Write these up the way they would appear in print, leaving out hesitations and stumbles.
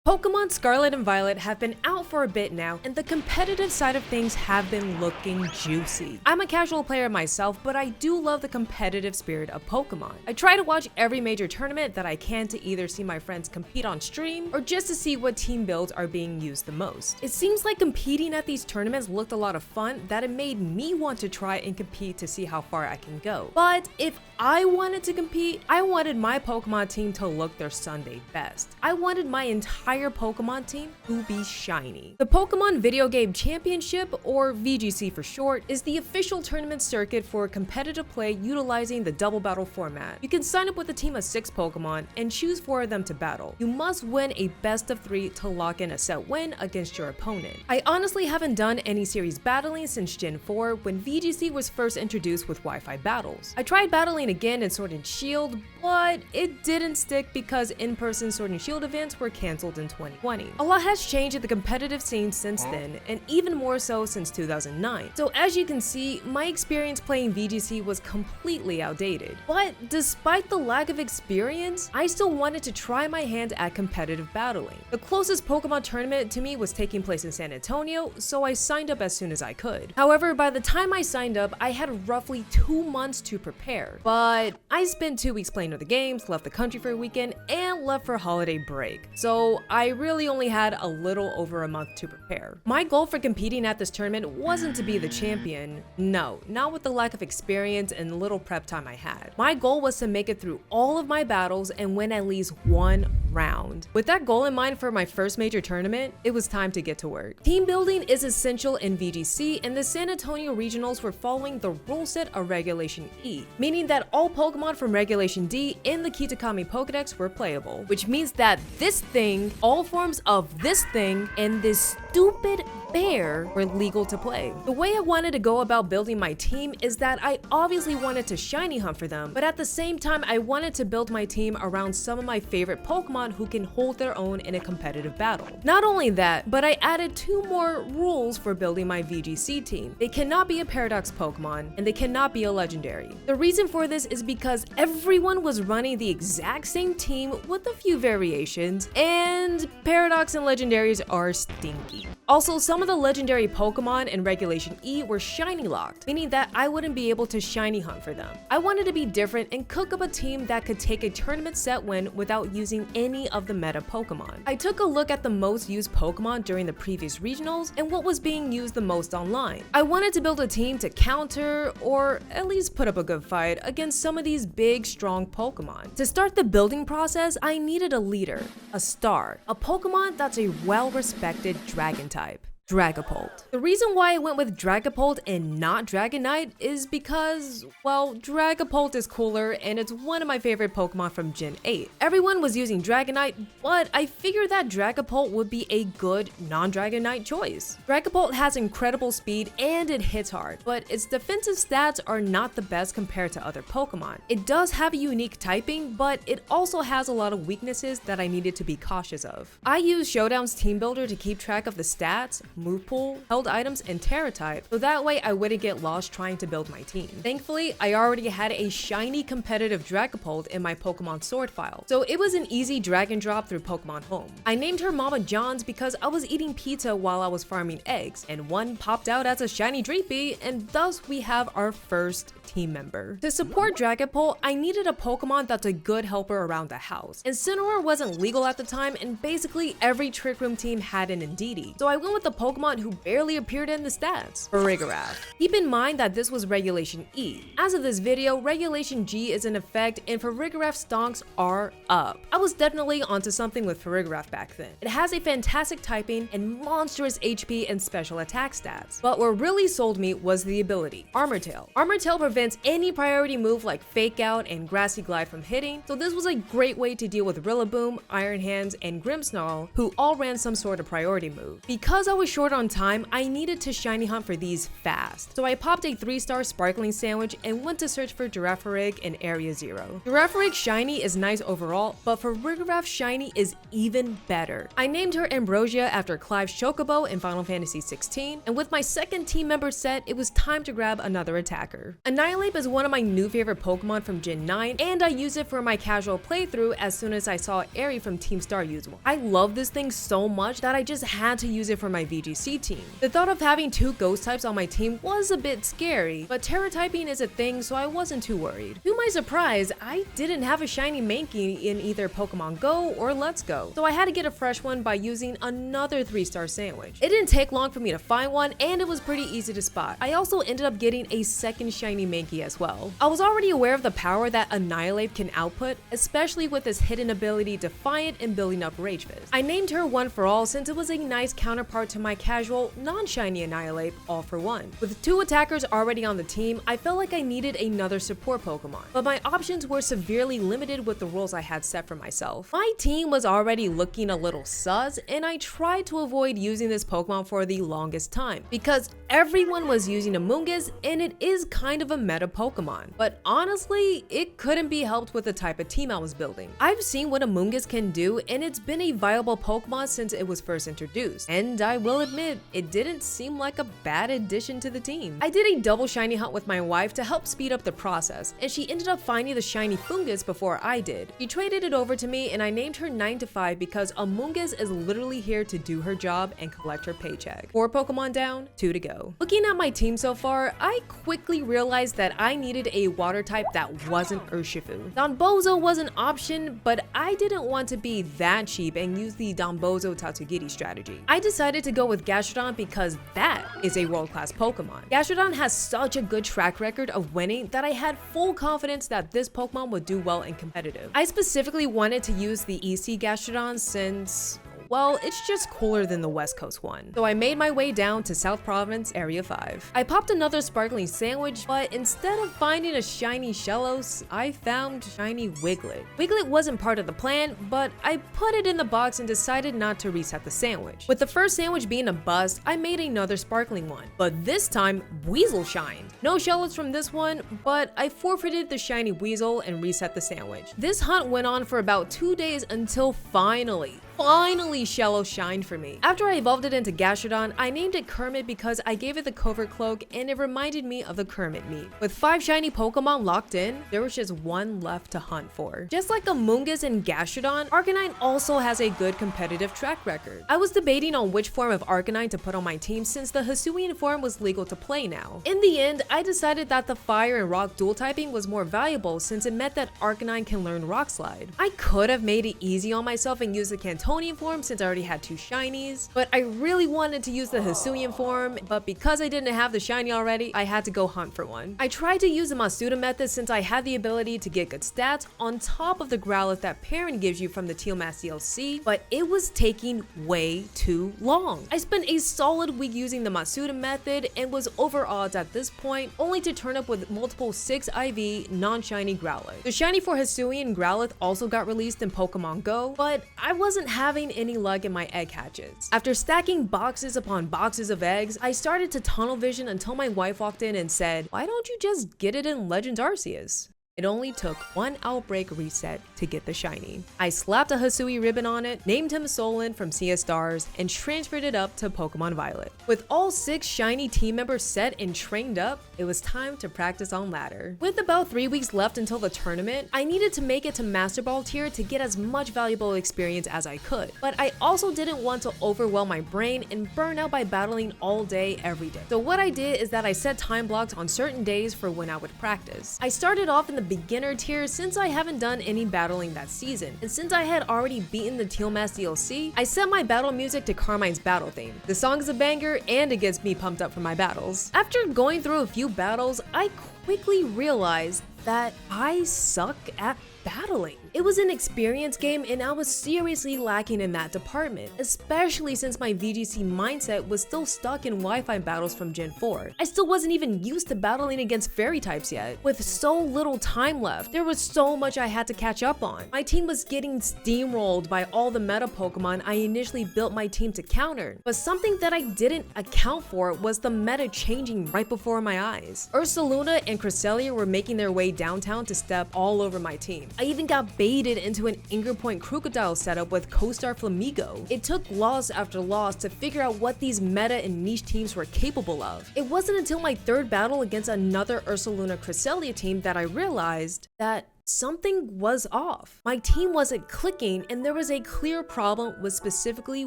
Pokemon Scarlet and Violet have been out for a bit now, and the competitive side of things have been looking juicy. I'm a casual player myself, but I do love the competitive spirit of Pokemon. I try to watch every major tournament that I can to either see my friends compete on stream, or just to see what team builds are being used the most. It seems like competing at these tournaments looked a lot of fun that it made me want to try and compete to see how far I can go. But if I wanted to compete, I wanted my Pokemon team to look their Sunday best. I wanted my entire Pokemon team to be shiny. The Pokemon Video Game Championship, or VGC for short, is the official tournament circuit for competitive play utilizing the double battle format. You can sign up with a team of 6 Pokemon and choose 4 of them to battle. You must win a best of 3 to lock in a set win against your opponent. I honestly haven't done any series battling since Gen 4 when VGC was first introduced with Wi-Fi battles. I tried battling again in Sword and Shield, but it didn't stick because in-person Sword and Shield events were cancelled in 2020. A lot has changed in the competitive scene since then, and even more so since 2009. So as you can see, my experience playing VGC was completely outdated. But despite the lack of experience, I still wanted to try my hand at competitive battling. The closest Pokemon tournament to me was taking place in San Antonio, so I signed up as soon as I could. However, by the time I signed up, I had roughly 2 months to prepare. But I spent 2 weeks playing other games, left the country for a weekend, and left for holiday break. So I really only had a little over a month to prepare. My goal for competing at this tournament wasn't to be the champion. No, not with the lack of experience and little prep time I had. My goal was to make it through all of my battles and win at least 1 round. With that goal in mind for my first major tournament, it was time to get to work. Team building is essential in VGC, and the San Antonio regionals were following the rule set of Regulation E, meaning that all Pokemon from Regulation D in the Kitakami Pokedex were playable, which means that this thing, all forms of this thing, and this stupid bear were legal to play. The way I wanted to go about building my team is that I obviously wanted to shiny hunt for them, but at the same time I wanted to build my team around some of my favorite Pokemon who can hold their own in a competitive battle. Not only that, but I added 2 more rules for building my VGC team. They cannot be a Paradox Pokemon, and they cannot be a Legendary. The reason for this is because everyone was running the exact same team with a few variations, and Paradox and Legendaries are stinky. Also, some of the legendary Pokemon in Regulation E were shiny locked, meaning that I wouldn't be able to shiny hunt for them. I wanted to be different and cook up a team that could take a tournament set win without using any of the meta Pokemon. I took a look at the most used Pokemon during the previous regionals and what was being used the most online. I wanted to build a team to counter, or at least put up a good fight, against some of these big, strong Pokemon. To start the building process, I needed a leader, a star, a Pokemon that's a well-respected dragon type. Dragapult. The reason why I went with Dragapult and not Dragonite is because, well, Dragapult is cooler and it's one of my favorite Pokemon from Gen 8. Everyone was using Dragonite, but I figured that Dragapult would be a good non-Dragonite choice. Dragapult has incredible speed and it hits hard, but its defensive stats are not the best compared to other Pokemon. It does have a unique typing, but it also has a lot of weaknesses that I needed to be cautious of. I used Showdown's Team Builder to keep track of the stats, move pool, held items, and Terra type, so that way I wouldn't get lost trying to build my team. Thankfully, I already had a shiny competitive Dragapult in my Pokemon Sword file, so it was an easy drag and drop through Pokemon Home. I named her Mama John's because I was eating pizza while I was farming eggs, and one popped out as a shiny Dreepy, and thus we have our first team member. To support Dragapult, I needed a Pokemon that's a good helper around the house. Incineroar wasn't legal at the time, and basically every Trick Room team had an Indeedee, so I went with the Pokemon who barely appeared in the stats, Farigiraf. Keep in mind that this was Regulation E. As of this video, Regulation G is in effect and Farigiraf stonks are up. I was definitely onto something with Farigiraf back then. It has a fantastic typing and monstrous HP and special attack stats. But what really sold me was the ability, Armor Tail. Armor Tail prevents any priority move like Fake Out and Grassy Glide from hitting, so this was a great way to deal with Rillaboom, Iron Hands, and Grimmsnarl, who all ran some sort of priority move. Because I was short on time, I needed to shiny hunt for these fast. So I popped a 3-star sparkling sandwich and went to search for Girafarig in Area 0. Girafarig shiny is nice overall, but for Rigorath shiny is even better. I named her Ambrosia after Clive's Chocobo in Final Fantasy 16, and with my second team member set, it was time to grab another attacker. Annihilate is one of my new favorite Pokemon from Gen 9, and I used it for my casual playthrough as soon as I saw Aerie from Team Star use one. I love this thing so much that I just had to use it for my VGC team. The thought of having 2 ghost types on my team was a bit scary, but Terra typing is a thing, so I wasn't too worried. To my surprise, I didn't have a shiny Mankey in either Pokemon Go or Let's Go, so I had to get a fresh one by using another 3-star sandwich. It didn't take long for me to find one, and it was pretty easy to spot. I also ended up getting a second shiny Mankey as well. I was already aware of the power that Annihilate can output, especially with its hidden ability Defiant and building up Rage Fist. I named her One For All since it was a nice counterpart to my casual, non-shiny Annihilate, All For One. With 2 attackers already on the team, I felt like I needed another support Pokemon, but my options were severely limited with the roles I had set for myself. My team was already looking a little sus, and I tried to avoid using this Pokemon for the longest time, because everyone was using Amoonguss, and it is kind of a meta Pokemon. But honestly, it couldn't be helped with the type of team I was building. I've seen what Amoonguss can do, and it's been a viable Pokemon since it was first introduced, and I will admit, it didn't seem like a bad addition to the team. I did a double shiny hunt with my wife to help speed up the process, and she ended up finding the shiny Fungus before I did. She traded it over to me, and I named her 9 to 5 because Amoonguss is literally here to do her job and collect her paycheck. 4 Pokemon down, 2 to go. Looking at my team so far, I quickly realized that I needed a water type that wasn't Urshifu. Donbozo was an option, but I didn't want to be that cheap and use the Donbozo Tatsugiri strategy. I decided to go with Gastrodon because that is a world-class Pokemon. Gastrodon has such a good track record of winning that I had full confidence that this Pokemon would do well in competitive. I specifically wanted to use the EC Gastrodon since, well, it's just cooler than the West Coast one. So I made my way down to South Province, Area 5. I popped another sparkling sandwich, but instead of finding a shiny Shellos, I found shiny Wiglet. Wiglet wasn't part of the plan, but I put it in the box and decided not to reset the sandwich. With the first sandwich being a bust, I made another sparkling one, but this time, Weasel shined. No Shellos from this one, but I forfeited the shiny Weasel and reset the sandwich. This hunt went on for about 2 days until finally Shellos shined for me. After I evolved it into Gastrodon, I named it Kermit because I gave it the covert cloak and it reminded me of the Kermit meat. With 5 shiny Pokemon locked in, there was just 1 left to hunt for. Just like Amoonguss and Gastrodon, Arcanine also has a good competitive track record. I was debating on which form of Arcanine to put on my team since the Hisuian form was legal to play now. In the end, I decided that the Fire and Rock dual typing was more valuable since it meant that Arcanine can learn Rock Slide. I could have made it easy on myself and used the Cantonian form since I already had 2 shinies, but I really wanted to use the Hisuian form, but because I didn't have the shiny already, I had to go hunt for one. I tried to use the Masuda method since I had the ability to get good stats on top of the Growlithe that Perrin gives you from the Teal Mask DLC, but it was taking way too long. I spent a solid week using the Masuda method and was over odds at this point, only to turn up with multiple 6 IV non-shiny Growlithe. The shiny for Hisuian Growlithe also got released in Pokemon Go, but I wasn't having any luck in my egg hatches. After stacking boxes upon boxes of eggs, I started to tunnel vision until my wife walked in and said, "Why don't you just get it in Legends Arceus?" It only took 1 outbreak reset to get the shiny. I slapped a Hisui ribbon on it, named him Solon from Sea of Stars, and transferred it up to Pokemon Violet. With all 6 shiny team members set and trained up, it was time to practice on ladder. With about 3 weeks left until the tournament, I needed to make it to Master Ball tier to get as much valuable experience as I could, but I also didn't want to overwhelm my brain and burn out by battling all day every day. So what I did is that I set time blocks on certain days for when I would practice. I started off in the beginner tier since I haven't done any battling that season, and since I had already beaten the Teal Mask DLC, I set my battle music to Carmine's battle theme. The song is a banger and it gets me pumped up for my battles. After going through a few battles, I quickly realized that I suck at battling. It was an experience game and I was seriously lacking in that department, especially since my VGC mindset was still stuck in Wi-Fi battles from Gen 4. I still wasn't even used to battling against fairy types yet. With so little time left, there was so much I had to catch up on. My team was getting steamrolled by all the meta Pokemon I initially built my team to counter, but something that I didn't account for was the meta changing right before my eyes. Ursaluna and Cresselia were making their way downtown to step all over my team. I even got baited into an Anger Point Crocodile setup with co-star Flamigo. It took loss after loss to figure out what these meta and niche teams were capable of. It wasn't until my third battle against another Ursaluna Cresselia team that I realized that something was off. My team wasn't clicking and there was a clear problem with specifically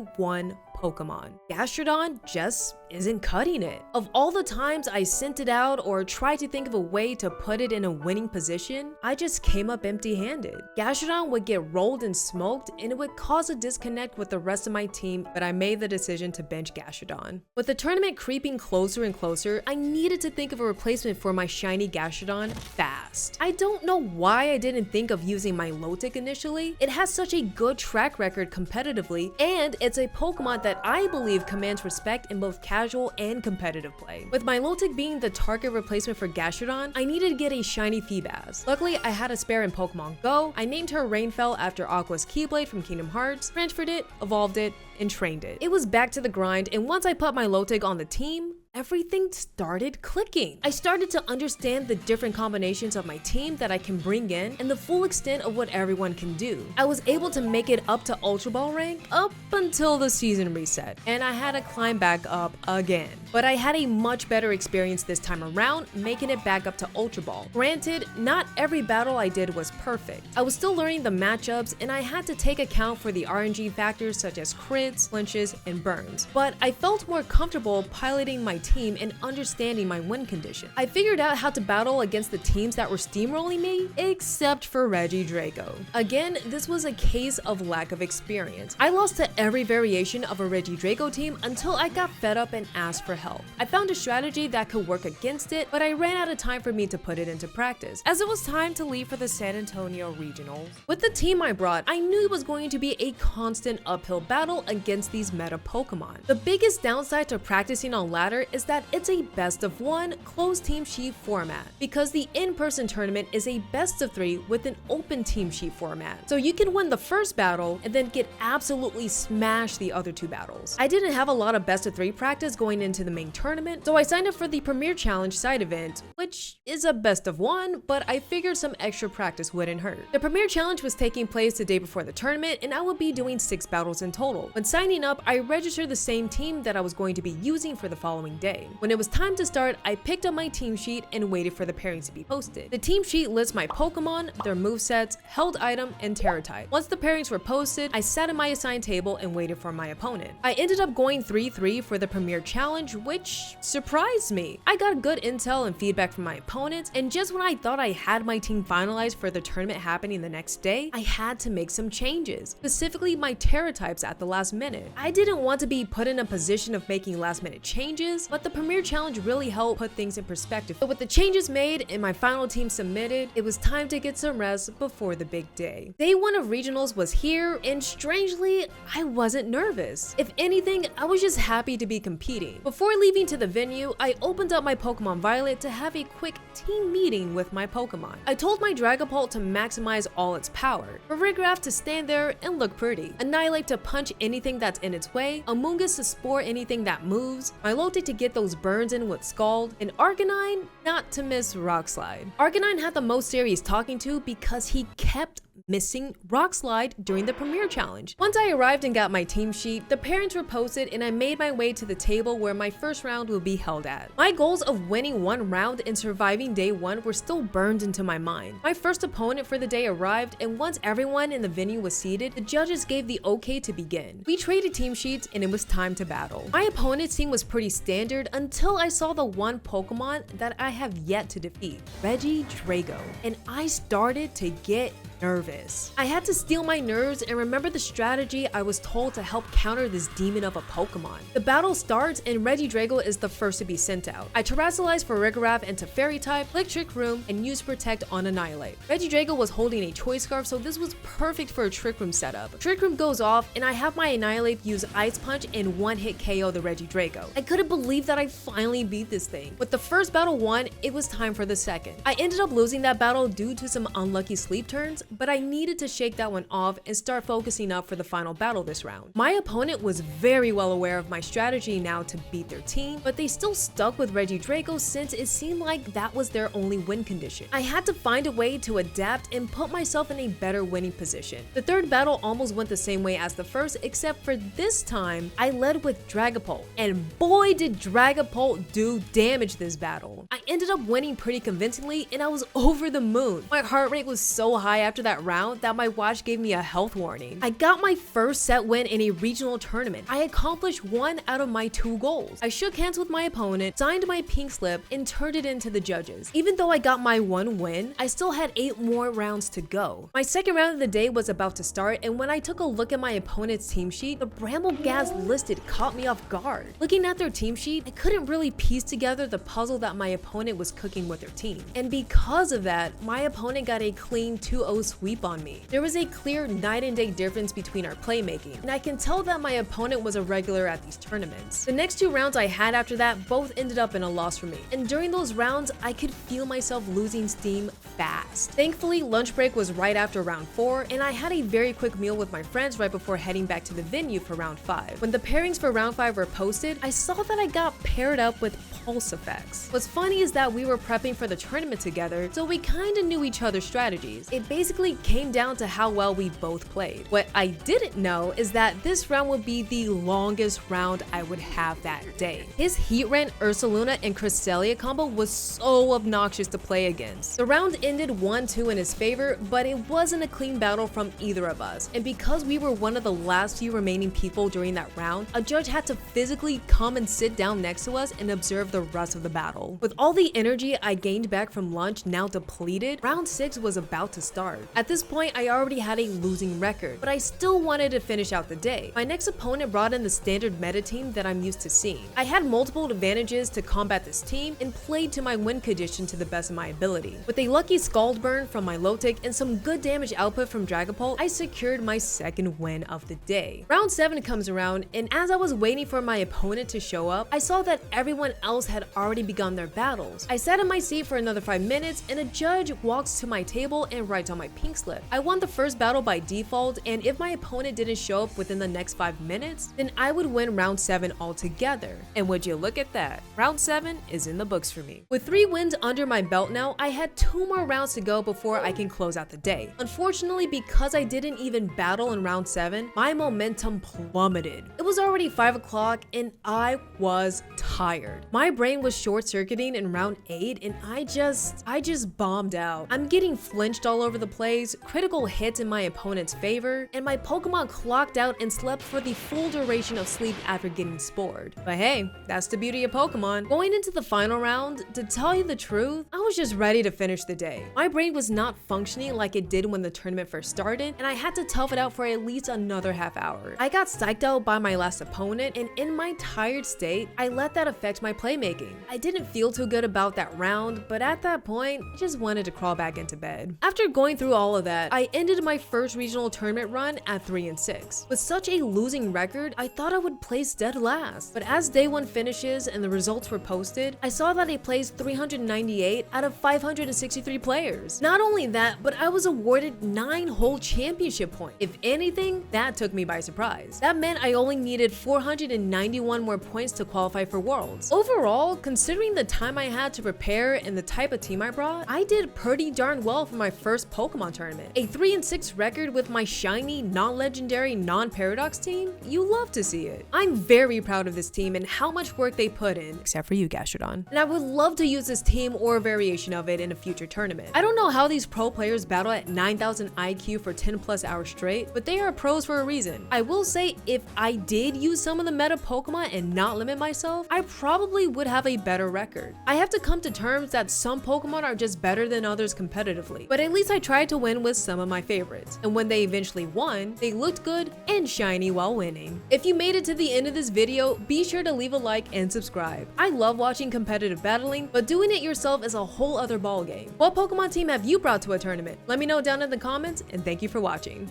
one Pokemon. Gastrodon just isn't cutting it. Of all the times I sent it out or tried to think of a way to put it in a winning position, I just came up empty-handed. Gastrodon would get rolled and smoked and it would cause a disconnect with the rest of my team, but I made the decision to bench Gastrodon. With the tournament creeping closer and closer, I needed to think of a replacement for my shiny Gastrodon fast. I don't know why I didn't think of using my Lotic initially. It has such a good track record competitively, and it's a Pokemon that I believe commands respect in both casual and competitive play. With my Lotic being the target replacement for Gastrodon, I needed to get a shiny Feebas. Luckily, I had a spare in Pokemon Go. I named her Rainfell after Aqua's Keyblade from Kingdom Hearts, transferred it, evolved it, and trained it. It was back to the grind, and once I put my Lotic on the team, everything started clicking. I started to understand the different combinations of my team that I can bring in and the full extent of what everyone can do. I was able to make it up to Ultra Ball rank up until the season reset, and I had to climb back up again. But I had a much better experience this time around, making it back up to Ultra Ball. Granted, not every battle I did was perfect. I was still learning the matchups and I had to take account for the RNG factors such as crits, flinches, and burns. But I felt more comfortable piloting my team and understanding my win condition. I figured out how to battle against the teams that were steamrolling me, except for Regidrago. Again, this was a case of lack of experience. I lost to every variation of a Regidrago team until I got fed up and asked for help. I found a strategy that could work against it, but I ran out of time for me to put it into practice, as it was time to leave for the San Antonio Regionals. With the team I brought, I knew it was going to be a constant uphill battle against these meta Pokemon. The biggest downside to practicing on ladder is that it's a best of one closed team sheet format, because the in-person tournament is a best of 3 with an open team sheet format. So you can win the first battle and then get absolutely smashed the other 2 battles. I didn't have a lot of best of 3 practice going into the main tournament, so I signed up for the Premier Challenge side event, which is a best of 1, but I figured some extra practice wouldn't hurt. The Premier Challenge was taking place the day before the tournament and I would be doing 6 battles in total. When signing up, I registered the same team that I was going to be using for the following day. When it was time to start, I picked up my team sheet and waited for the pairings to be posted. The team sheet lists my Pokemon, their movesets, held item, and Terra type. Once the pairings were posted, I sat at my assigned table and waited for my opponent. I ended up going 3-3 for the Premier Challenge, which surprised me. I got good intel and feedback from my opponents, and just when I thought I had my team finalized for the tournament happening the next day, I had to make some changes, specifically my Terra types at the last minute. I didn't want to be put in a position of making last minute changes, but the Premier Challenge really helped put things in perspective. But with the changes made and my final team submitted, it was time to get some rest before the big day. Day 1 of regionals was here, and strangely, I wasn't nervous. If anything, I was just happy to be competing. Before leaving to the venue, I opened up my Pokemon Violet to have a quick team meeting with my Pokemon. I told my Dragapult to maximize all its power, Farigiraf to stand there and look pretty, Annihilate to punch anything that's in its way, Amoonguss to spore anything that moves, my Lotic to get those burns in with Scald, and Arcanine not to miss Rock Slide. Arcanine had the most serious talking to because he kept missing Rock Slide during the Premier Challenge. Once I arrived and got my team sheet, the pairings were posted and I made my way to the table where my first round will be held at. My goals of winning 1 round and surviving day 1 were still burned into my mind. My first opponent for the day arrived, and once everyone in the venue was seated, the judges gave the okay to begin. We traded team sheets and it was time to battle. My opponent's team was pretty standard until I saw the one Pokemon that I have yet to defeat, Regidrago, and I started to get nervous. I had to steel my nerves and remember the strategy I was told to help counter this demon of a Pokemon. The battle starts and Regidrago is the first to be sent out. I Terrasilize Farigiraf into Fairy type, click Trick Room, and use Protect on Annihilate. Regidrago was holding a Choice Scarf, so this was perfect for a Trick Room setup. Trick Room goes off and I have my Annihilate use Ice Punch and one-hit KO the Regidrago. I couldn't believe that I finally beat this thing. With the first battle won, it was time for the second. I ended up losing that battle due to some unlucky sleep turns, but I needed to shake that one off and start focusing up for the final battle this round. My opponent was very well aware of my strategy now to beat their team, but they still stuck with Regidrago since it seemed like that was their only win condition. I had to find a way to adapt and put myself in a better winning position. The third battle almost went the same way as the first, except for this time, I led with Dragapult, and boy did Dragapult do damage this battle. I ended up winning pretty convincingly and I was over the moon. My heart rate was so high after that round that my watch gave me a health warning. I got my first set win in a regional tournament. I accomplished 1 out of my 2 goals. I shook hands with my opponent, signed my pink slip, and turned it into the judges. Even though I got my 1 win, I still had 8 more rounds to go. My second round of the day was about to start, and when I took a look at my opponent's team sheet, the Bramblegaz listed caught me off guard. Looking at their team sheet, I couldn't really piece together the puzzle that my opponent was cooking with their team. And because of that, my opponent got a clean 2-0 sweep on me. There was a clear night and day difference between our playmaking, and I can tell that my opponent was a regular at these tournaments. The next 2 rounds I had after that both ended up in a loss for me, and during those rounds, I could feel myself losing steam fast. Thankfully, lunch break was right after round 4, and I had a very quick meal with my friends right before heading back to the venue for round 5. When the pairings for round 5 were posted, I saw that I got paired up with Pulse Effects. What's funny is that we were prepping for the tournament together, so we kinda knew each other's strategies. It basically came down to how well we both played. What I didn't know is that this round would be the longest round I would have that day. His Heatran, Ursaluna, and Cresselia combo was so obnoxious to play against. The round ended 1-2 in his favor, but it wasn't a clean battle from either of us. And because we were one of the last few remaining people during that round, a judge had to physically come and sit down next to us and observe the rest of the battle. With all the energy I gained back from lunch now depleted, round 6 was about to start. At this point, I already had a losing record, but I still wanted to finish out the day. My next opponent brought in the standard meta team that I'm used to seeing. I had multiple advantages to combat this team and played to my win condition to the best of my ability. With a lucky Scald Burn from my Lotic and some good damage output from Dragapult, I secured my second win of the day. Round 7 comes around, and as I was waiting for my opponent to show up, I saw that everyone else had already begun their battles. I sat in my seat for another 5 minutes, and a judge walks to my table and writes on my pink slip. I won the first battle by default, and if my opponent didn't show up within the next 5 minutes, then I would win round 7 altogether. And would you look at that? Round 7 is in the books for me. With 3 wins under my belt now, I had 2 more rounds to go before I can close out the day. Unfortunately, because I didn't even battle in round 7, my momentum plummeted. It was already 5 o'clock and I was tired. My brain was short-circuiting in round 8 and I just bombed out. I'm getting flinched all over the place, critical hits in my opponent's favor, and my Pokemon clocked out and slept for the full duration of sleep after getting spored. But hey, that's the beauty of Pokemon. Going into the final round, to tell you the truth, I was just ready to finish the day. My brain was not functioning like it did when the tournament first started, and I had to tough it out for at least another half hour. I got psyched out by my last opponent, and in my tired state, I let that affect my playmaking. I didn't feel too good about that round, but at that point, I just wanted to crawl back into bed. After going through all of that, I ended my first regional tournament run at 3-6. With such a losing record, I thought I would place dead last, but as day 1 finishes and the results were posted, I saw that I placed 398 out of 563 players. Not only that, but I was awarded 9 whole championship points. If anything, that took me by surprise. That meant I only needed 491 more points to qualify for Worlds. Overall, considering the time I had to prepare and the type of team I brought, I did pretty darn well for my first Pokemon tournament. A 3-6 record with my shiny, non-legendary, non-paradox team? You love to see it. I'm very proud of this team and how much work they put in, except for you, Gastrodon. And I would love to use this team or a variation of it in a future tournament. I don't know how these pro players battle at 9,000 IQ for 10+ hours straight, but they are pros for a reason. I will say, if I did use some of the meta Pokemon and not limit myself, I probably would have a better record. I have to come to terms that some Pokemon are just better than others competitively, but at least I tried to win with some of my favorites, and when they eventually won, they looked good and shiny while winning. If you made it to the end of this video, be sure to leave a like and subscribe. I love watching competitive battling, but doing it yourself is a whole other ballgame. What Pokemon team have you brought to a tournament? Let me know down in the comments, and thank you for watching.